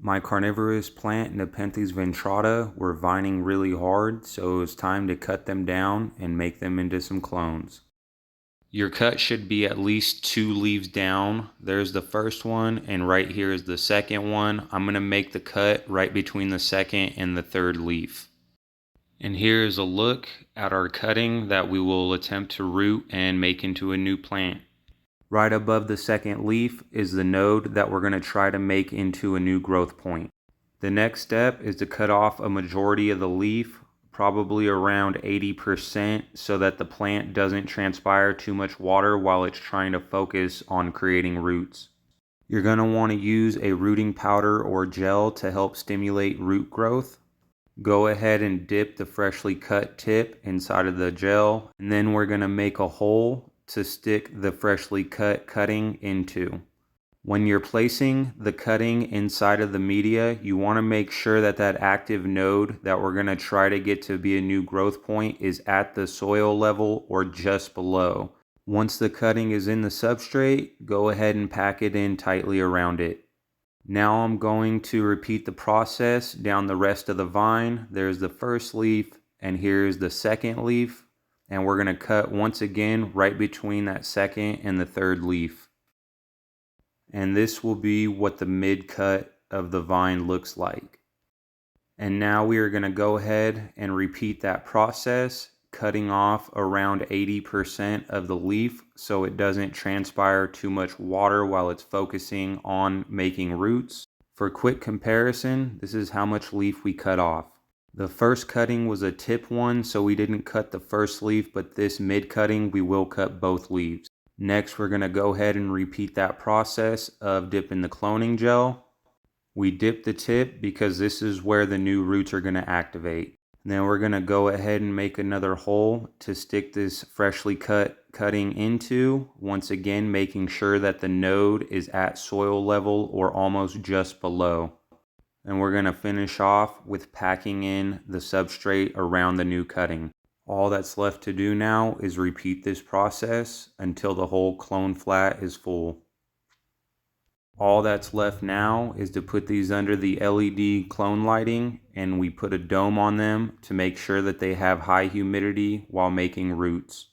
My carnivorous plant, Nepenthes ventrata, were vining really hard, so it was time to cut them down and make them into some clones. Your cut should be at least 2 leaves down. There's the first one, and right here is the second one. I'm going to make the cut right between the second and the third leaf. And here is a look at our cutting that we will attempt to root and make into a new plant. Right above the second leaf is the node that we're going to try to make into a new growth point. The next step is to cut off a majority of the leaf, probably around 80%, so that the plant doesn't transpire too much water while it's trying to focus on creating roots. You're going to want to use a rooting powder or gel to help stimulate root growth. Go ahead and dip the freshly cut tip inside of the gel, and then we're going to make a hole to stick the freshly cut cutting into. When you're placing the cutting inside of the media, you want to make sure that that active node that we're going to try to get to be a new growth point is at the soil level or just below. Once the cutting is in the substrate, go ahead and pack it in tightly around it. Now I'm going to repeat the process down the rest of the vine. There's the first leaf, and here's the second leaf. And we're going to cut once again right between that second and the third leaf. And this will be what the mid cut of the vine looks like. And now we are going to go ahead and repeat that process, cutting off around 80% of the leaf so it doesn't transpire too much water while it's focusing on making roots. For quick comparison, this is how much leaf we cut off. The first cutting was a tip one, so we didn't cut the first leaf, but this mid cutting we will cut both leaves. Next, we're going to go ahead and repeat that process of dipping the cloning gel. We dip the tip because this is where the new roots are going to activate. And then we're going to go ahead and make another hole to stick this freshly cut cutting into, once again making sure that the node is at soil level or almost just below. And we're going to finish off with packing in the substrate around the new cutting. All that's left to do now is repeat this process until the whole clone flat is full. All that's left now is to put these under the LED clone lighting, and we put a dome on them to make sure that they have high humidity while making roots.